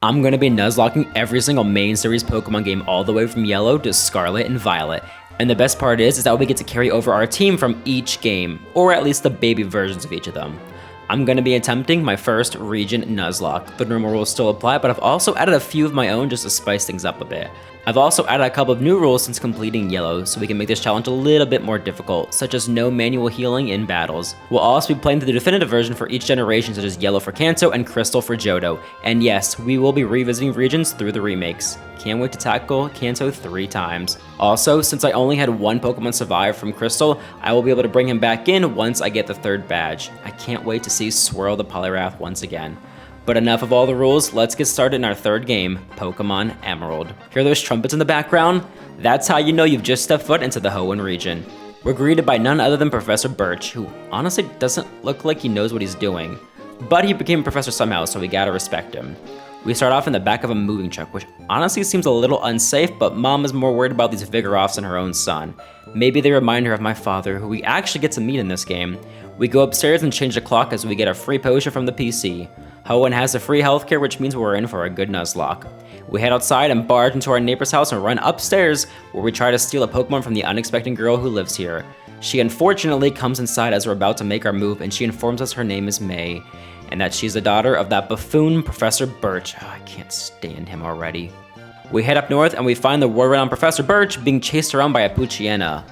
I'm going to be nuzlocking every single main series Pokemon game all the way from Yellow to Scarlet and Violet. And the best part is that we get to carry over our team from each game, or at least the baby versions of each of them. I'm going to be attempting my first region Nuzlocke. The normal rules still apply, but I've also added a few of my own just to spice things up a bit. I've also added a couple of new rules since completing Yellow, so we can make this challenge a little bit more difficult, such as no manual healing in battles. We'll also be playing the definitive version for each generation, such as Yellow for Kanto and Crystal for Johto. And yes, we will be revisiting regions through the remakes. Can't wait to tackle Kanto 3 times. Also, since I only had one Pokemon survive from Crystal, I will be able to bring him back in once I get the 3rd badge. I can't wait to see Swirl the Poliwrath once again. But enough of all the rules, let's get started in our 3rd game, Pokemon Emerald. Hear those trumpets in the background? That's how you know you've just stepped foot into the Hoenn region. We're greeted by none other than Professor Birch, who honestly doesn't look like he knows what he's doing. But he became a professor somehow, so we gotta respect him. We start off in the back of a moving truck, which honestly seems a little unsafe, but Mom is more worried about these Vigoroths than her own son. Maybe they remind her of my father, who we actually get to meet in this game. We go upstairs and change the clock as we get a free potion from the PC. Hoenn has the free healthcare, which means we're in for a good Nuzlocke. We head outside and barge into our neighbor's house and run upstairs, where we try to steal a Pokemon from the unexpected girl who lives here. She unfortunately comes inside as we're about to make our move, and she informs us her name is May, and that she's the daughter of that buffoon Professor Birch. Oh, I can't stand him already. We head up north and we find the war-renowned Professor Birch being chased around by a Poochyena.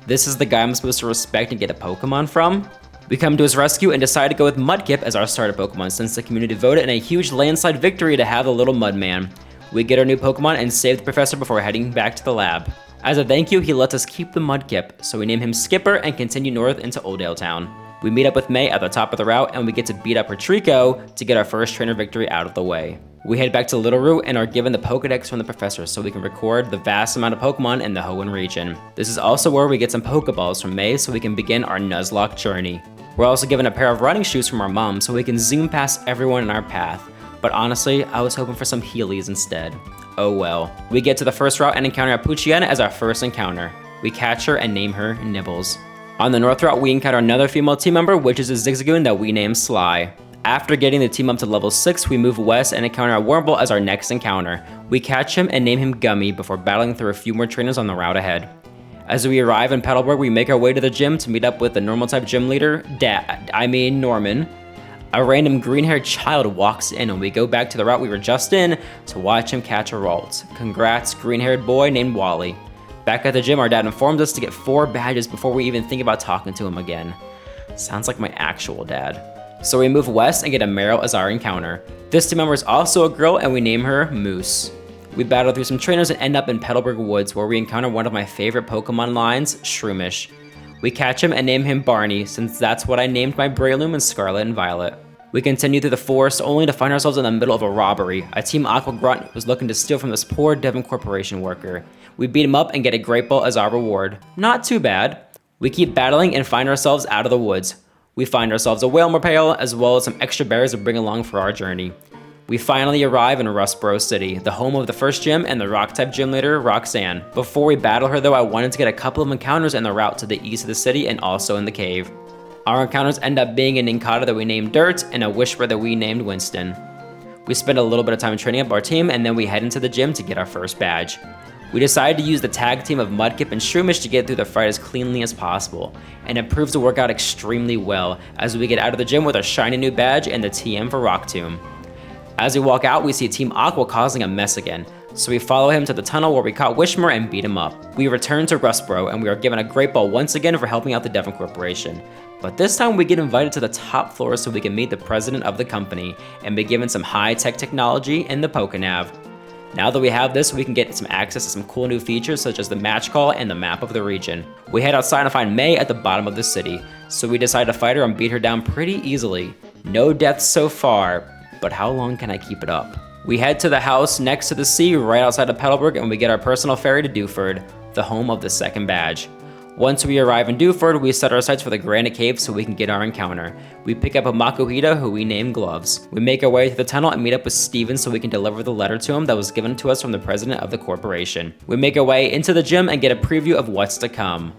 This is the guy I'm supposed to respect and get a Pokemon from? We come to his rescue and decide to go with Mudkip as our starter Pokemon since the community voted in a huge landslide victory to have the little Mudman. We get our new Pokemon and save the professor before heading back to the lab. As a thank you, he lets us keep the Mudkip, so we name him Skipper and continue north into Oldale Town. We meet up with May at the top of the route and we get to beat up her Trico to get our first trainer victory out of the way. We head back to Little Root and are given the Pokedex from the professor so we can record the vast amount of Pokemon in the Hoenn region. This is also where we get some Pokeballs from May so we can begin our Nuzlocke journey. We're also given a pair of running shoes from our mom so we can zoom past everyone in our path. But honestly, I was hoping for some Heelys instead. Oh well. We get to the first route and encounter a Poochyena as our first encounter. We catch her and name her Nibbles. On the north route, we encounter another female team member, which is a Zigzagoon that we name Sly. After getting the team up to level 6, we move west and encounter a Wurmple as our next encounter. We catch him and name him Gummy before battling through a few more trainers on the route ahead. As we arrive in Petalburg, we make our way to the gym to meet up with the normal type gym leader, Norman. A random green-haired child walks in and we go back to the route we were just in to watch him catch a Ralt. Congrats, green-haired boy named Wally. Back at the gym, our dad informed us to get 4 badges before we even think about talking to him again. Sounds like my actual dad. So we move west and get a Meryl as our encounter. This team member is also a girl and we name her Moose. We battle through some trainers and end up in Petalburg Woods where we encounter one of my favorite Pokemon lines, Shroomish. We catch him and name him Barney since that's what I named my Breloom in Scarlet and Violet. We continue through the forest only to find ourselves in the middle of a robbery. A Team Aqua Grunt was looking to steal from this poor Devon Corporation worker. We beat him up and get a Great Ball as our reward. Not too bad. We keep battling and find ourselves out of the woods. We find ourselves a Whalmer Pail as well as some extra berries to bring along for our journey. We finally arrive in Rustboro City, the home of the first gym and the rock-type gym leader, Roxanne. Before we battle her though, I wanted to get a couple of encounters in the route to the east of the city and also in the cave. Our encounters end up being an Inkata that we named Dirt and a Whisperer that we named Winston. We spend a little bit of time training up our team and then we head into the gym to get our first badge. We decided to use the tag team of Mudkip and Shroomish to get through the fight as cleanly as possible, and it proves to work out extremely well as we get out of the gym with a shiny new badge and the TM for Rock Tomb. As we walk out, we see Team Aqua causing a mess again, so we follow him to the tunnel where we caught Wishmer and beat him up. We return to Rustboro and we are given a Great Ball once again for helping out the Devon Corporation. But this time we get invited to the top floor so we can meet the president of the company and be given some high-tech technology in the Pokenav. Now that we have this, we can get some access to some cool new features such as the match call and the map of the region. We head outside and find May at the bottom of the city, so we decide to fight her and beat her down pretty easily. No deaths so far, but how long can I keep it up? We head to the house next to the sea right outside of Petalburg and we get our personal ferry to Dewford, the home of the 2nd badge. Once we arrive in Dewford, we set our sights for the Granite Cave so we can get our encounter. We pick up a Makuhita who we name Gloves. We make our way to the tunnel and meet up with Steven so we can deliver the letter to him that was given to us from the president of the corporation. We make our way into the gym and get a preview of what's to come.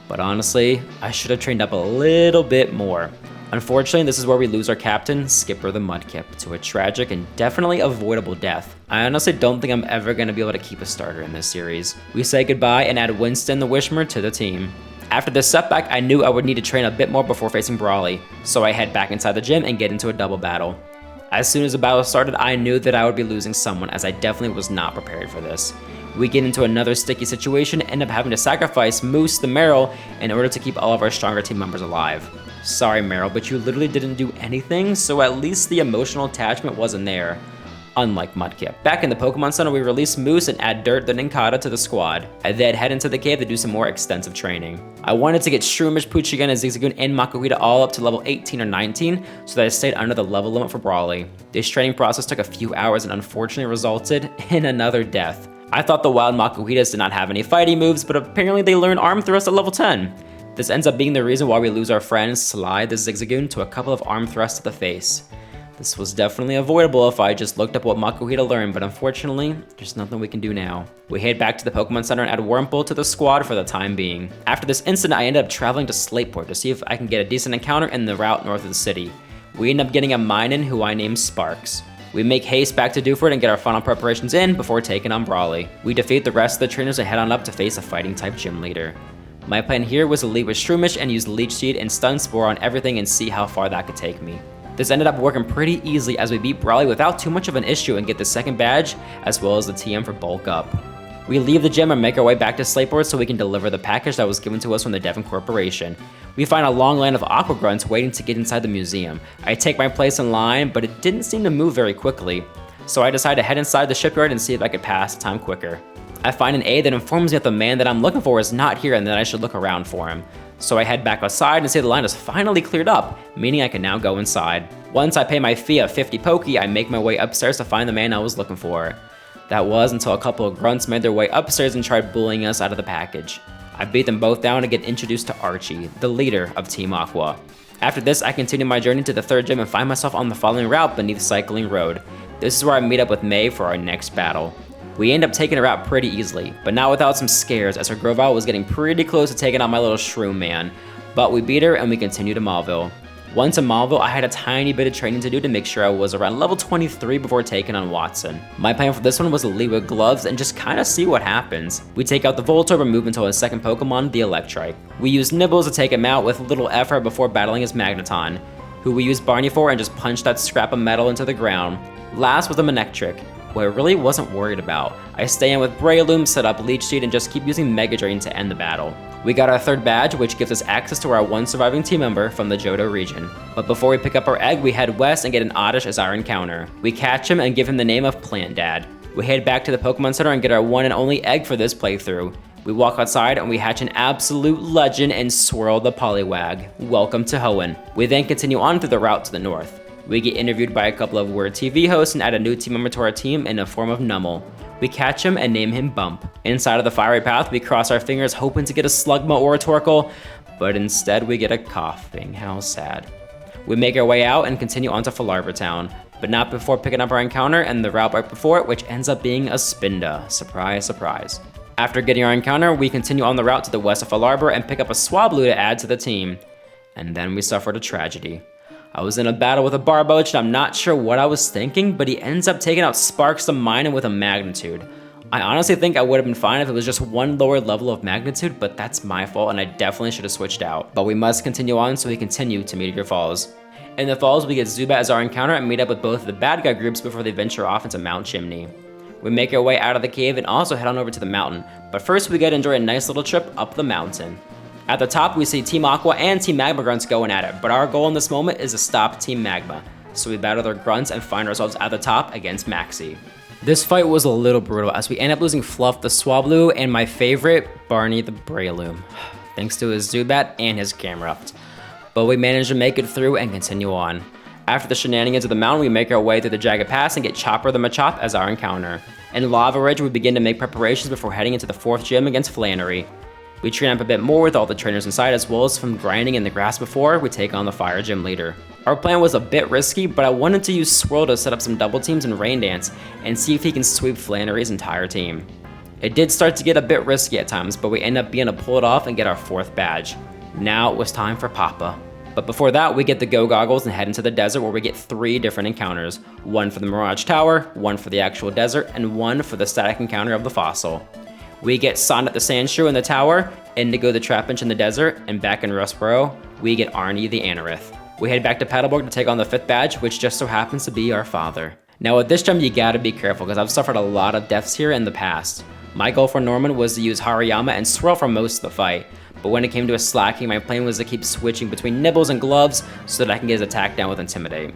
But honestly, I should have trained up a little bit more. Unfortunately, this is where we lose our captain, Skipper the Mudkip, to a tragic and definitely avoidable death. I honestly don't think I'm ever going to be able to keep a starter in this series. We say goodbye and add Winston the Wishmer to the team. After this setback, I knew I would need to train a bit more before facing Brawly, so I head back inside the gym and get into a double battle. As soon as the battle started, I knew that I would be losing someone, as I definitely was not prepared for this. We get into another sticky situation and end up having to sacrifice Moose the Meryl in order to keep all of our stronger team members alive. Sorry Meryl, but you literally didn't do anything, so at least the emotional attachment wasn't there. Unlike Mudkip. Back in the Pokemon Center, we release Moose and add Dirt the Nincada to the squad. I then head into the cave to do some more extensive training. I wanted to get Shroomish, Poochigan, and Zigzagoon and Makuhita all up to level 18 or 19, so that I stayed under the level limit for Brawly. This training process took a few hours and unfortunately resulted in another death. I thought the wild Makuhitas did not have any fighting moves, but apparently they learn Arm Thrust at level 10. This ends up being the reason why we lose our friend Sly the Zigzagoon to a couple of arm thrusts to the face. This was definitely avoidable if I just looked up what Makuhita learned, but unfortunately, there's nothing we can do now. We head back to the Pokemon Center and add Wurmple to the squad for the time being. After this incident, I end up traveling to Slateport to see if I can get a decent encounter in the route north of the city. We end up getting a Minun who I named Sparks. We make haste back to Dewford and get our final preparations in before taking on Brawly. We defeat the rest of the trainers and head on up to face a fighting type gym leader. My plan here was to lead with Shroomish and use Leech Seed and Stun Spore on everything and see how far that could take me. This ended up working pretty easily as we beat Brawly without too much of an issue and get the second badge, as well as the TM for Bulk Up. We leave the gym and make our way back to Slateport so we can deliver the package that was given to us from the Devon Corporation. We find a long line of Aqua Grunts waiting to get inside the museum. I take my place in line, but it didn't seem to move very quickly, so I decide to head inside the shipyard and see if I could pass the time quicker. I find an aide that informs me that the man that I'm looking for is not here and that I should look around for him. So I head back outside and see the line is finally cleared up, meaning I can now go inside. Once I pay my fee of 50 Poké, I make my way upstairs to find the man I was looking for. That was until a couple of grunts made their way upstairs and tried bullying us out of the package. I beat them both down and get introduced to Archie, the leader of Team Aqua. After this, I continue my journey to the third gym and find myself on the following route beneath Cycling Road. This is where I meet up with May for our next battle. We end up taking her out pretty easily, but not without some scares as her Grovyle was getting pretty close to taking out my little Shroom man. But we beat her and we continue to Mauville. Once in Mauville, I had a tiny bit of training to do to make sure I was around level 23 before taking on Watson. My plan for this one was to lead with gloves and just kinda see what happens. We take out the Voltorb and move into his second Pokemon, the Electrike. We use Nibbles to take him out with little effort before battling his Magneton, who we use Barney for and just punch that scrap of metal into the ground. Last was the Manectric, who I really wasn't worried about. I stay in with Breloom, set up Leech Seed, and just keep using Mega Drain to end the battle. We got our third badge, which gives us access to our one surviving team member from the Johto region. But before we pick up our egg, we head west and get an Oddish as our encounter. We catch him and give him the name of Plant Dad. We head back to the Pokemon Center and get our one and only egg for this playthrough. We walk outside and we hatch an absolute legend in Swirl the Poliwag. Welcome to Hoenn. We then continue on through the route to the north. We get interviewed by a couple of Word TV hosts and add a new team member to our team in the form of Nummel. We catch him and name him Bump. Inside of the fiery path, we cross our fingers hoping to get a Slugma or a Torkoal, but instead we get a Coughing. How sad. We make our way out and continue on to Falarber Town, but not before picking up our encounter and the route right before it, which ends up being a Spinda. Surprise, surprise. After getting our encounter, we continue on the route to the west of Falarber and pick up a Swablu to add to the team. And then we suffered a tragedy. I was in a battle with a Barboach and I'm not sure what I was thinking, but he ends up taking out Sparks the Minun with a Magnitude. I honestly think I would have been fine if it was just one lower level of Magnitude, but that's my fault and I definitely should have switched out. But we must continue on, so we continue to Meteor Falls. In the falls, we get Zubat as our encounter and meet up with both of the bad guy groups before they venture off into Mount Chimney. We make our way out of the cave and also head on over to the mountain, but first we get to enjoy a nice little trip up the mountain. At the top, we see Team Aqua and Team Magma Grunts going at it, but our goal in this moment is to stop Team Magma. So we battle their grunts and find ourselves at the top against Maxie. This fight was a little brutal as we end up losing Fluff the Swablu and my favorite, Barney the Breloom, thanks to his Zubat and his Camerupt. But we managed to make it through and continue on. After the shenanigans of the mountain, we make our way through the Jagged Pass and get Chopper the Machop as our encounter. In Lava Ridge, we begin to make preparations before heading into the 4th gym against Flannery. We train up a bit more with all the trainers inside, as well as from grinding in the grass before we take on the Fire Gym leader. Our plan was a bit risky, but I wanted to use Swirl to set up some double teams and Rain Dance and see if he can sweep Flannery's entire team. It did start to get a bit risky at times, but we end up being able to pull it off and get our 4th badge. Now it was time for Papa. But before that, we get the Go Goggles and head into the desert where we get 3 different encounters. One for the Mirage Tower, one for the actual desert, and one for the static encounter of the fossil. We get Sonnet the Sandshrew in the tower, Indigo the Trapinch in the desert, and back in Rustboro, we get Arnie the Anorith. We head back to Paddleborg to take on the 5th badge, which just so happens to be our father. Now with this gem, you gotta be careful because I've suffered a lot of deaths here in the past. My goal for Norman was to use Hariyama and Swirl for most of the fight, but when it came to a slacking, my plan was to keep switching between Nibbles and Gloves so that I can get his attack down with Intimidate.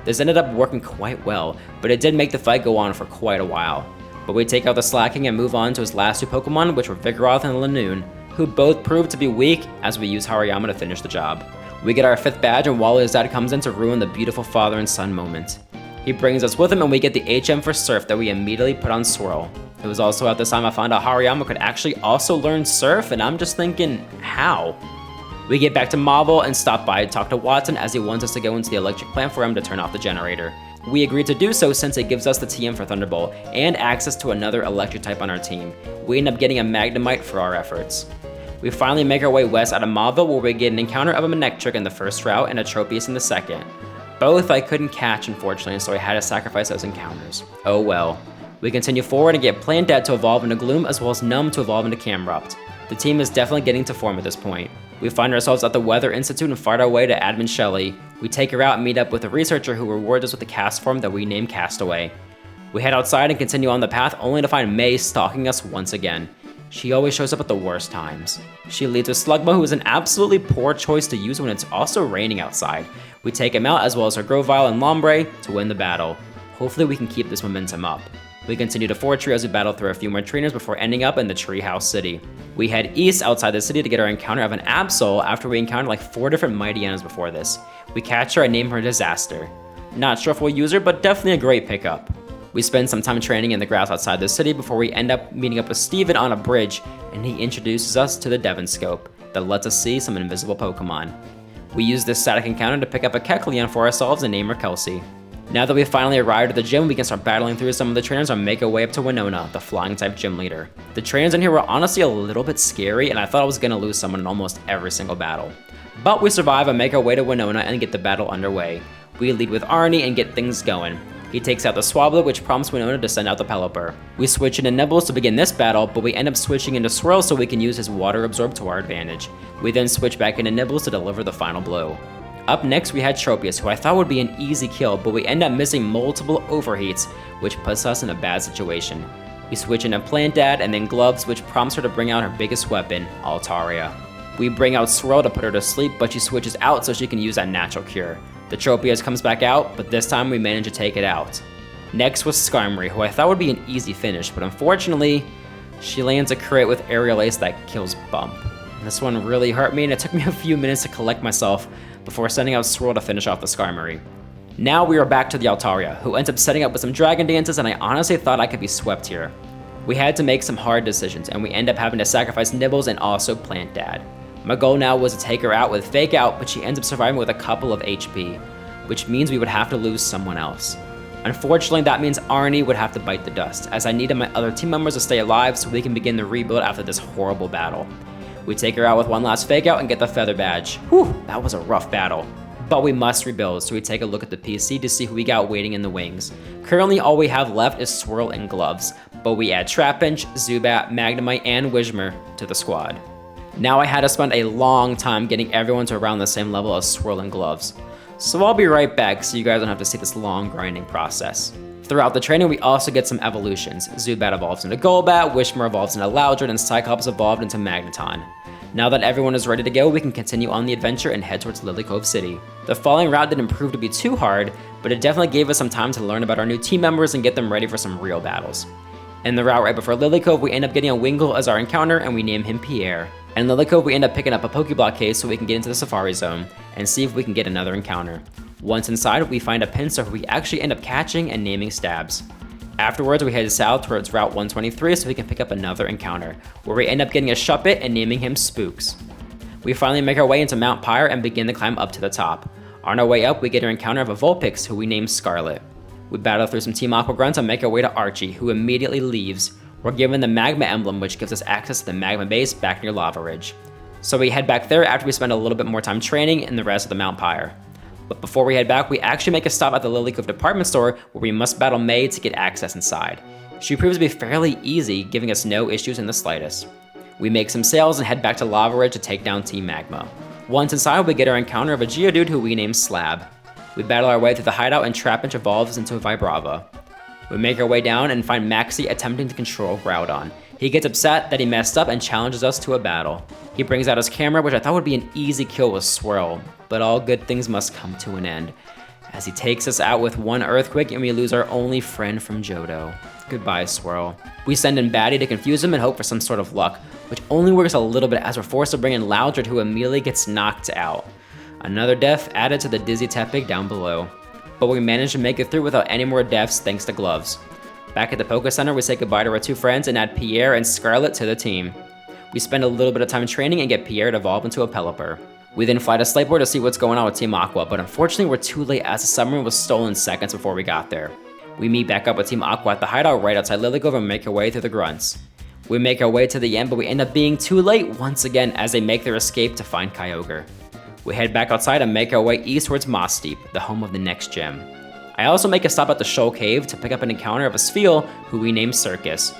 This ended up working quite well, but it did make the fight go on for quite a while. But we take out the slacking and move on to his last 2 Pokemon, which were Vigoroth and Lanoon, who both proved to be weak as we use Hariyama to finish the job. We get our 5th badge and Wally's dad comes in to ruin the beautiful father and son moment. He brings us with him and we get the HM for Surf that we immediately put on Swirl. It was also at this time I found out Hariyama could actually also learn Surf, and I'm just thinking, how? We get back to Mauville and stop by to talk to Watson as he wants us to go into the electric plant for him to turn off the generator. We agreed to do so since it gives us the TM for Thunderbolt and access to another electric type on our team. We end up getting a Magnemite for our efforts. We finally make our way west out of Mauville where we get an encounter of a Manectric in the first route and a Tropius in the second. Both I couldn't catch unfortunately, so I had to sacrifice those encounters. Oh well. We continue forward and get Planted to evolve into Gloom as well as Numb to evolve into Camerupt. The team is definitely getting to form at this point. We find ourselves at the Weather Institute and fight our way to Admin Shelley. We take her out and meet up with a researcher who rewards us with a cast form that we name Castaway. We head outside and continue on the path only to find May stalking us once again. She always shows up at the worst times. She leads with Slugma, who is an absolutely poor choice to use when it's also raining outside. We take him out as well as her Grovyle and Lombre to win the battle. Hopefully we can keep this momentum up. We continue to Fortree as we battle through a few more trainers before ending up in the Treehouse City. We head east outside the city to get our encounter of an Absol after we encountered like 4 different Mightyanas before this. We catch her and name her Disaster. Not sure if we'll use her, but definitely a great pickup. We spend some time training in the grass outside the city before we end up meeting up with Steven on a bridge, and he introduces us to the Devonscope that lets us see some invisible Pokemon. We use this static encounter to pick up a Kecleon for ourselves and name her Kelsey. Now that we've finally arrived at the gym, we can start battling through some of the trainers and make our way up to Winona, the flying-type gym leader. The trainers in here were honestly a little bit scary, and I thought I was going to lose someone in almost every single battle. But we survive and make our way to Winona and get the battle underway. We lead with Arnie and get things going. He takes out the Swablu, which prompts Winona to send out the Pelipper. We switch into Nibbles to begin this battle, but we end up switching into Swirl so we can use his Water Absorb to our advantage. We then switch back into Nibbles to deliver the final blow. Up next we had Tropius, who I thought would be an easy kill, but we end up missing multiple overheats, which puts us in a bad situation. We switch into Plantad and then Gloves, which prompts her to bring out her biggest weapon, Altaria. We bring out Swirl to put her to sleep, but she switches out so she can use that natural cure. The Tropius comes back out, but this time we manage to take it out. Next was Skarmory, who I thought would be an easy finish, but unfortunately, she lands a crit with Aerial Ace that kills Bump. This one really hurt me, and it took me a few minutes to collect myself before sending out Swirl to finish off the Skarmory. Now we are back to the Altaria, who ends up setting up with some Dragon Dances, and I honestly thought I could be swept here. We had to make some hard decisions, and we end up having to sacrifice Nibbles and also Plantad. My goal now was to take her out with Fake Out, but she ends up surviving with a couple of HP, which means we would have to lose someone else. Unfortunately, that means Arnie would have to bite the dust, as I needed my other team members to stay alive so we can begin the rebuild after this horrible battle. We take her out with one last Fake Out and get the Feather Badge. Whew, that was a rough battle. But we must rebuild, so we take a look at the PC to see who we got waiting in the wings. Currently, all we have left is Swirl and Gloves, but we add Trapinch, Zubat, Magnemite, and Whismur to the squad. Now I had to spend a long time getting everyone to around the same level as Swirl and Gloves. So I'll be right back so you guys don't have to see this long grinding process. Throughout the training, we also get some evolutions. Zubat evolves into Golbat, Whismur evolves into Loudred, and Cyclops evolved into Magneton. Now that everyone is ready to go, we can continue on the adventure and head towards Lily Cove City. The following route didn't prove to be too hard, but it definitely gave us some time to learn about our new team members and get them ready for some real battles. In the route right before Lily Cove, we end up getting a Wingull as our encounter, and we name him Pierre. In Lily Cove, we end up picking up a Pokeblock case so we can get into the Safari Zone and see if we can get another encounter. Once inside, we find a Pinsir who we actually end up catching and naming Stabs. Afterwards, we head south towards Route 123 so we can pick up another encounter, where we end up getting a Shuppet and naming him Spooks. We finally make our way into Mount Pyre and begin the climb up to the top. On our way up, we get our encounter of a Vulpix who we name Scarlet. We battle through some Team Aqua Grunts and make our way to Archie, who immediately leaves. We're given the Magma Emblem, which gives us access to the Magma Base back near Lava Ridge. So we head back there after we spend a little bit more time training in the rest of the Mount Pyre. But before we head back, we actually make a stop at the Lily Cove department store where we must battle May to get access inside. She proves to be fairly easy, giving us no issues in the slightest. We make some sales and head back to Lava Ridge to take down Team Magma. Once inside, we get our encounter of a Geodude who we name Slab. We battle our way through the hideout and Trapinch evolves into a Vibrava. We make our way down and find Maxie attempting to control Groudon. He gets upset that he messed up and challenges us to a battle. He brings out his camera, which I thought would be an easy kill with Swirl, but all good things must come to an end, as he takes us out with one Earthquake and we lose our only friend from Johto. Goodbye, Swirl. We send in Batty to confuse him and hope for some sort of luck, which only works a little bit as we're forced to bring in Loudred, who immediately gets knocked out. Another death added to the Dizzy Tepig down below. But we managed to make it through without any more deaths thanks to gloves. Back at the Poké Center, we say goodbye to our two friends and add Pierre and Scarlet to the team. We spend a little bit of time training and get Pierre to evolve into a Pelipper. We then fly to Slateboard to see what's going on with Team Aqua, but unfortunately we're too late as the submarine was stolen seconds before we got there. We meet back up with Team Aqua at the hideout right outside Lily Cove and make our way through the grunts. We make our way to the end, but we end up being too late once again as they make their escape to find Kyogre. We head back outside and make our way east towards Moss Deep, the home of the next gym. I also make a stop at the Shoal Cave to pick up an encounter of a Spheal who we name Circus,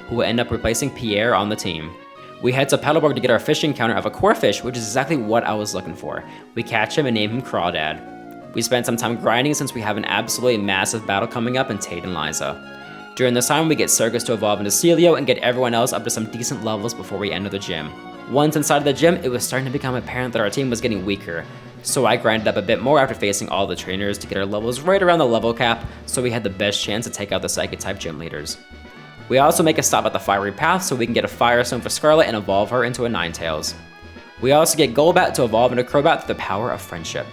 who will end up replacing Pierre on the team. We head to Petalburg to get our fishing encounter of a Corphish, which is exactly what I was looking for. We catch him and name him Crawdad. We spend some time grinding since we have an absolutely massive battle coming up in Tate and Liza. During this time, we get Circus to evolve into Celio and get everyone else up to some decent levels before we enter the gym. Once inside the gym, it was starting to become apparent that our team was getting weaker, so I grinded up a bit more after facing all the trainers to get our levels right around the level cap, so we had the best chance to take out the Psychic-type gym leaders. We also make a stop at the Fiery Path so we can get a Fire Stone for Scarlet and evolve her into a Ninetales. We also get Golbat to evolve into Crobat through the power of friendship.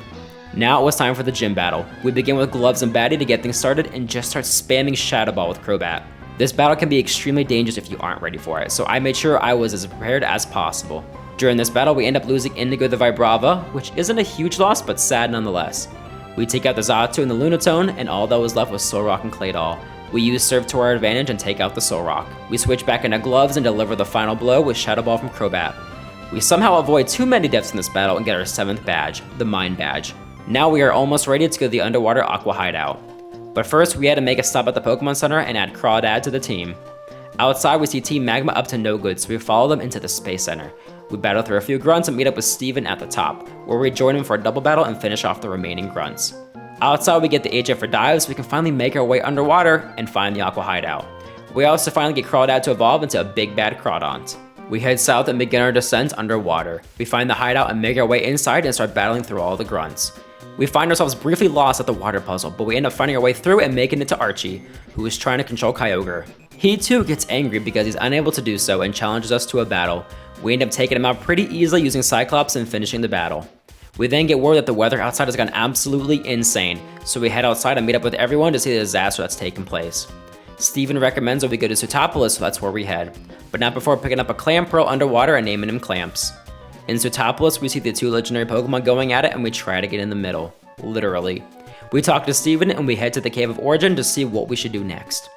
Now it was time for the gym battle. We begin with Gloves and Batty to get things started and just start spamming Shadow Ball with Crobat. This battle can be extremely dangerous if you aren't ready for it, so I made sure I was as prepared as possible. During this battle, we end up losing Indigo the Vibrava, which isn't a huge loss, but sad nonetheless. We take out the Xatu and the Lunatone, and all that was left was Solrock and Claydol. We use Surf to our advantage and take out the Solrock. We switch back into Gloves and deliver the final blow with Shadow Ball from Crobat. We somehow avoid too many deaths in this battle and get our 7th badge, the Mind Badge. Now we are almost ready to go to the underwater Aqua Hideout. But first, we had to make a stop at the Pokemon Center and add Crawdad to the team. Outside, we see Team Magma up to no good, so we follow them into the Space Center. We battle through a few grunts and meet up with Steven at the top, where we join him for a double battle and finish off the remaining grunts. Outside, we get the HF for dives, so we can finally make our way underwater and find the Aqua Hideout. We also finally get Crawdad to evolve into a big bad Crawdont. We head south and begin our descent underwater. We find the hideout and make our way inside and start battling through all the grunts. We find ourselves briefly lost at the water puzzle, but we end up finding our way through and making it to Archie, who is trying to control Kyogre. He too gets angry because he's unable to do so and challenges us to a battle. We end up taking him out pretty easily using Cyclops and finishing the battle. We then get word that the weather outside has gone absolutely insane, so we head outside and meet up with everyone to see the disaster that's taken place. Steven recommends that we go to Sootopolis, so that's where we head, but not before picking up a Clamperl underwater and naming him Clamps. In Sootopolis, we see the two legendary Pokemon going at it and we try to get in the middle, literally. We talk to Steven and we head to the Cave of Origin to see what we should do next.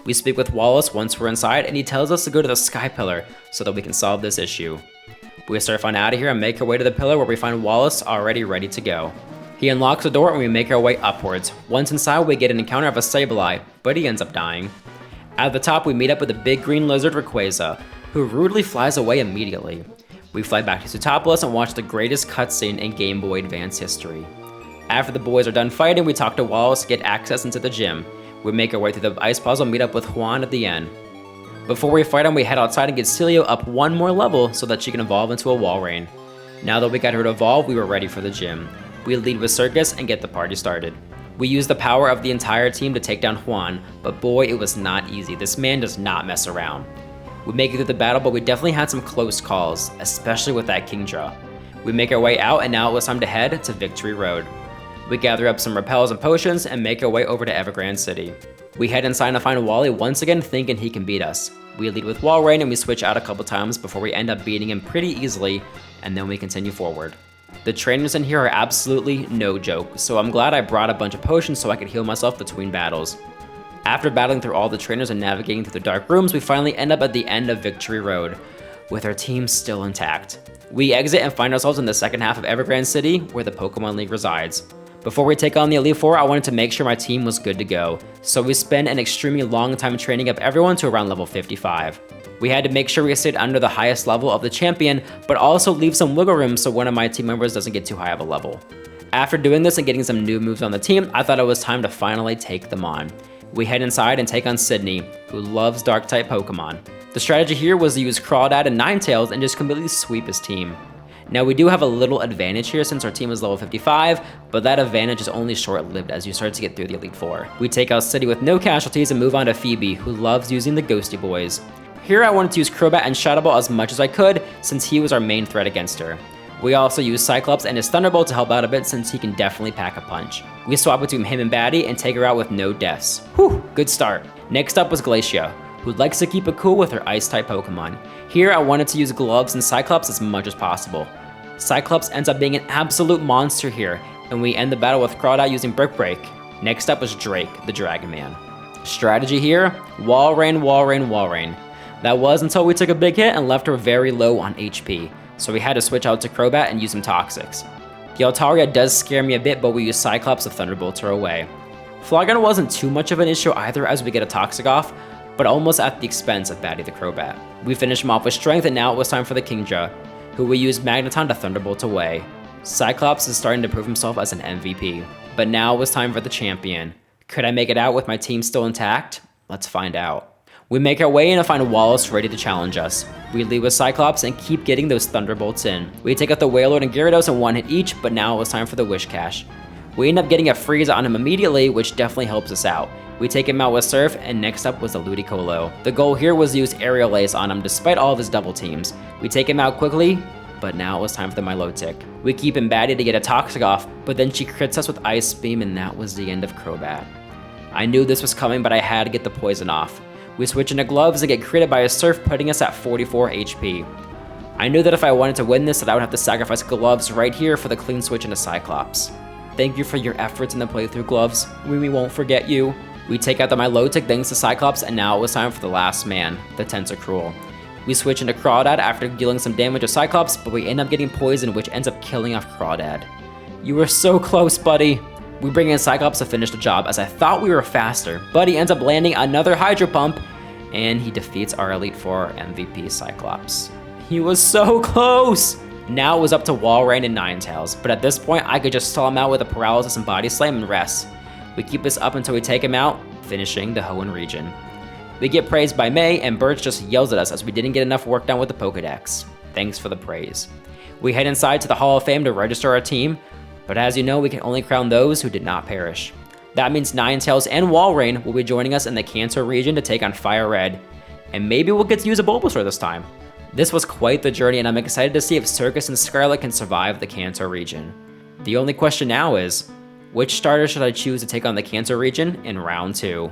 We speak with Wallace once we're inside and he tells us to go to the Sky Pillar so that we can solve this issue. We surf on out of here and make our way to the pillar where we find Wallace already ready to go. He unlocks the door and we make our way upwards. Once inside, we get an encounter of a Sableye, but he ends up dying. At the top, we meet up with the big green lizard Rayquaza, who rudely flies away immediately. We fly back to Sootopolis and watch the greatest cutscene in Game Boy Advance history. After the boys are done fighting, we talk to Wallace to get access into the gym. We make our way through the ice puzzle and meet up with Juan at the end. Before we fight him, we head outside and get Celio up one more level so that she can evolve into a Walrein. Now that we got her to evolve, we were ready for the gym. We lead with Circus and get the party started. We use the power of the entire team to take down Juan, but boy, it was not easy. This man does not mess around. We make it through the battle, but we definitely had some close calls, especially with that Kingdra. We make our way out, and now it was time to head to Victory Road. We gather up some repels and potions and make our way over to Evergrande City. We head inside to find Wally once again thinking he can beat us. We lead with Walrein and we switch out a couple times before we end up beating him pretty easily, and then we continue forward. The trainers in here are absolutely no joke, so I'm glad I brought a bunch of potions so I could heal myself between battles. After battling through all the trainers and navigating through the dark rooms, we finally end up at the end of Victory Road. with our team still intact. We exit and find ourselves in the second half of Evergrande City, where the Pokemon League resides. Before we take on the Elite Four, I wanted to make sure my team was good to go, so we spent an extremely long time training up everyone to around level 55. We had to make sure we stayed under the highest level of the champion, but also leave some wiggle room so one of my team members doesn't get too high of a level. After doing this and getting some new moves on the team, I thought it was time to finally take them on. We head inside and take on Sydney, who loves Dark-type Pokemon. The strategy here was to use Crawdad and Ninetales and just completely sweep his team. Now we do have a little advantage here since our team is level 55, but that advantage is only short-lived as you start to get through the Elite Four. We take out City with no casualties and move on to Phoebe, who loves using the Ghosty Boys. Here I wanted to use Crobat and Shadow Ball as much as I could since he was our main threat against her. We also use Cyclops and his Thunderbolt to help out a bit since he can definitely pack a punch. We swap between him and Batty and take her out with no deaths. Whew, good start. Next up was Glacia, who likes to keep it cool with her Ice-type Pokemon. Here I wanted to use Gloves and Cyclops as much as possible. Cyclops ends up being an absolute monster here, and we end the battle with Crawdad using Brick Break. Next up was Drake, the Dragon Man. Strategy here, Wall Rain, Wall Rain, Wall Rain. That was until we took a big hit and left her very low on HP, so we had to switch out to Crobat and use some Toxics. The Altaria does scare me a bit, but we use Cyclops to Thunderbolt her away. Flygon wasn't too much of an issue either as we get a Toxic off, but almost at the expense of Batty the Crobat. We finish him off with Strength, and now it was time for the Kingdra, who we use Magneton to Thunderbolt away. Cyclops is starting to prove himself as an MVP, but now it was time for the champion. Could I make it out with my team still intact? Let's find out. We make our way in and find Wallace ready to challenge us. We lead with Cyclops and keep getting those Thunderbolts in. We take out the Wailord and Gyarados in one hit each, but now it was time for the Wish Cache. We end up getting a freeze on him immediately, which definitely helps us out. We take him out with Surf, and next up was the Ludicolo. The goal here was to use Aerial Ace on him despite all of his double teams. We take him out quickly, but now it was time for the Milotic. We keep him Batty to get a Toxic off, but then she crits us with Ice Beam, and that was the end of Crobat. I knew this was coming, but I had to get the poison off. We switch into Gloves and get critted by a Surf, putting us at 44 HP. I knew that if I wanted to win this, that I would have to sacrifice Gloves right here for the clean switch into Cyclops. Thank you for your efforts in the playthrough, Gloves. We won't forget you. We take out the Milotic thanks to Cyclops, and now it was time for the last man, the Tentacruel. We switch into Crawdad after dealing some damage to Cyclops, but we end up getting poisoned, which ends up killing off Crawdad. You were so close, buddy. We bring in Cyclops to finish the job, as I thought we were faster, but he ends up landing another Hydro Pump, and he defeats our Elite Four MVP Cyclops. He was so close! Now it was up to Walrein and Ninetales, but at this point I could just stall him out with a Paralysis and Body Slam and rest. We keep this up until we take him out, finishing the Hoenn region. We get praised by May, and Birch just yells at us as we didn't get enough work done with the Pokedex. Thanks for the praise. We head inside to the Hall of Fame to register our team, but as you know, we can only crown those who did not perish. That means Ninetales and Walrein will be joining us in the Kanto region to take on Fire Red, and maybe we'll get to use a Bulbasaur this time. This was quite the journey, and I'm excited to see if Circus and Scarlet can survive the Kanto region. The only question now is, which starter should I choose to take on the Kanto region in round 2?